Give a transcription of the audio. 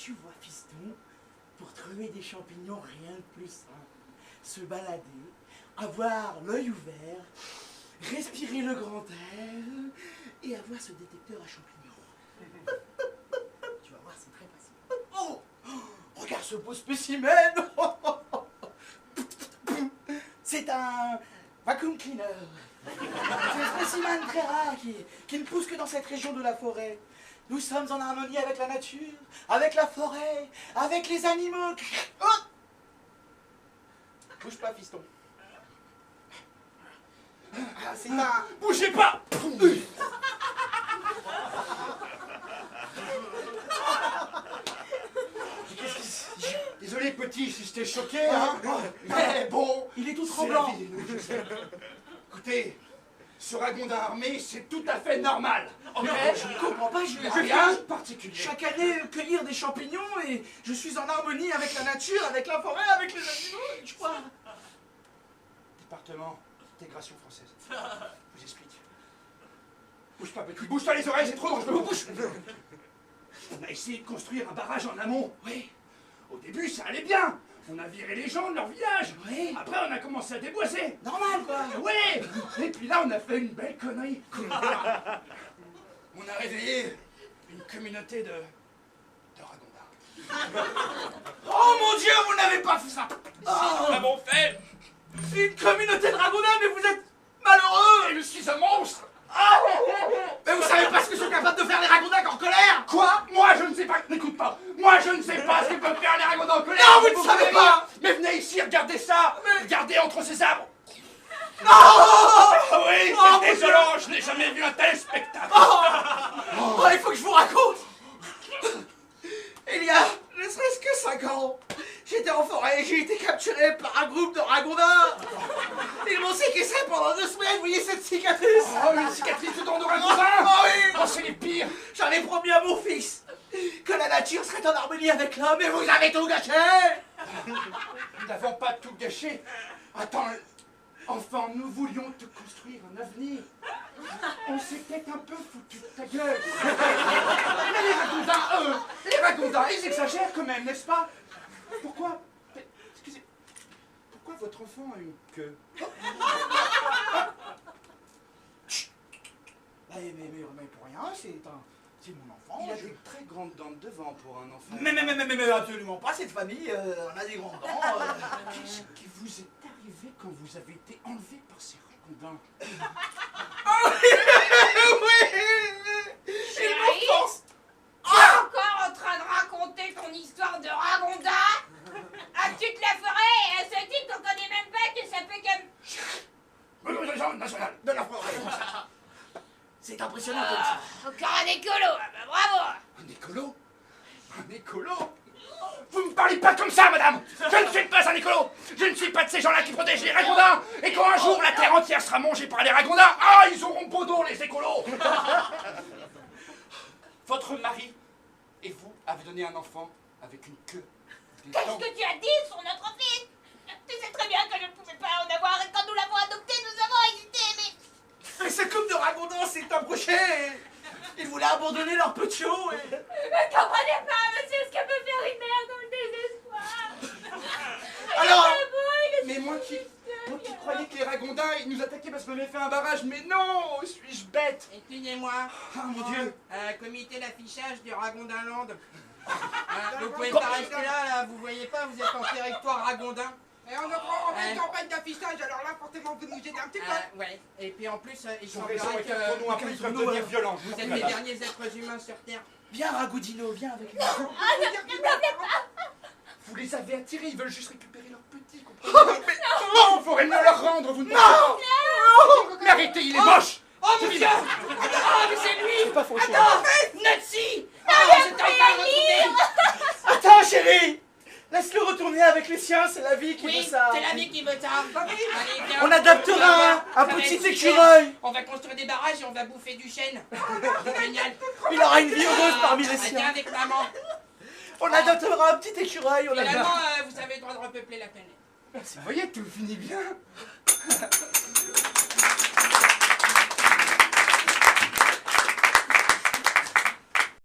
tu vois, fiston, pour trouver des champignons, rien de plus simple. Se balader, avoir l'œil ouvert, respirer le grand air et avoir ce détecteur à champignons. Tu vas voir, c'est très facile. Oh, regarde ce beau spécimen. C'est un vacuum cleaner. C'est un spécimen très rare qui ne pousse que dans cette région de la forêt. Nous sommes en harmonie avec la nature, avec la forêt, avec les animaux. Oh, bouge pas, fiston. Ah, c'est un... Bougez pas. Désolé petit si je t'ai choqué, hein. Mais bon, il est tout c'est tremblant. la vie, je sais. Écoutez, ce ragondin armé, c'est tout à fait normal. Oh non, je ne comprends pas, je Rien de viens particulier. chaque année cueillir des champignons et je suis en harmonie avec la nature, avec la forêt, avec les animaux, je crois. Département d'intégration française. Je vous explique. Bouge pas, petit. Bouge-toi les oreilles, c'est trop dangereux. Bouge. On a essayé de construire un barrage en amont. Oui, Au début, ça allait bien. On a viré les gens de leur village. oui, Après, on a commencé à déboiser. normal quoi. Ouais. Et puis là, on a fait une belle connerie. On a réveillé une communauté de ragondins. Oh mon Dieu, vous n'avez pas fait ça. Nous l'avons fait. Une communauté de ragondins, mais vous êtes malheureux. Et je suis un monstre. Mais vous savez pas ce que sont capables de faire les ragondins en colère. Quoi? Moi, je ne sais pas. N'écoute pas. Moi, je ne sais pas ce que peuvent faire les ragondins en colère. Non, vous ne savez pouvez pas. rire. Mais venez ici, regardez ça. Regardez entre ces arbres. Non. Ah oui, Oh, c'est mon désolant. Je n'ai jamais vu un tel spectacle. Oh, il faut que je vous raconte. Il y a ne serait-ce que 5 ans, j'étais en forêt et j'ai été capturé par un groupe de ragondins. Ils m'ont séquestré pendant 2 semaines, vous voyez cette cicatrice? Oh, une cicatrice de dents de ragondin. Oh oui. Oh, c'est les pires. J'en ai promis à mon fils que la nature serait en harmonie avec l'homme et vous avez tout gâché. Nous n'avons pas tout gâché. Attends, enfant, nous voulions te construire un avenir. On s'était un peu foutu de ta gueule. Mais les ragondins, ils exagèrent quand même, n'est-ce pas? Pourquoi? Excusez, pourquoi votre enfant a une queue? Mais pour rien, c'est mon enfant. Il a des très grandes dents de devant pour un enfant. Mais absolument pas, cette famille, on a des grands dents. Qu'est-ce qui vous est arrivé quand vous avez été enlevé par ces ragondins? Oui. Chérie, tu es encore en train de raconter ton histoire de ragondin à toute la forêt et à ce type qu'on connaît même pas que ça peut comme... Mobilisation nationale de la forêt. C'est impressionnant comme ça. Encore un écolo, ah bah bravo. Un écolo? Un écolo? Vous ne me parlez pas comme ça, madame! Je ne suis pas un écolo! Je ne suis pas de ces gens-là qui protègent les ragondins! Et quand un jour la terre entière sera mangée par les ragondins, ah, ils auront beau dos, les écolos! Votre mari et vous avez donné un enfant avec une queue. Des Qu'est-ce dents. que tu as dit sur notre fils? Tu sais très bien que je ne pouvais pas en avoir et quand nous l'avons adopté, nous avons hésité, mais... Mais ce couple de ragondins s'est approché. Ils voulaient abandonner leur petiot. Ne comprenez pas, monsieur, ce que peut faire une mère dans le désespoir. Alors, Il est beau, il est Mais moi qui croyais que les ragondins, ils nous attaquaient parce qu'on avait fait un barrage, mais non! Suis-je bête? Excusez-moi, Ah, mon Dieu! comité d'affichage du Ragondinland. Vous pouvez pas rester là, vous voyez pas, vous êtes en territoire Ragondin. Et on est en pleine campagne d'affichage, alors là, forcément, vous nous aidez un petit peu. Ouais, et puis en plus, il Son raison semblerait est un pronom que après, ils peuvent devenir violents. vous êtes les derniers êtres humains sur Terre. viens Ragoudino, viens avec nous. Vous les avez attirés, ils veulent juste récupérer leur petit, comprenez? Non! Il faudrait me leur rendre, vous ne pouvez pas! Mais arrêtez, il est moche! Oh mon Dieu! Ah, mais c'est lui! C'est pas faux. Attends! Nazi! Oh, j'étais en train de retrouver! Attends, chérie. Laisse-le retourner avec les siens, c'est la vie qui Oui, veut ça. c'est la vie qui veut ça. Allez, viens. On adaptera un Ça va petit être super. écureuil. On va construire des barrages et on va bouffer du chêne. C'est génial. Il aura une vie heureuse parmi les Ah, viens siens. avec maman. On adoptera un petit écureuil, on Finalement, adoptera. vous avez le droit de repeupler la planète. Vous voyez, tout finit bien.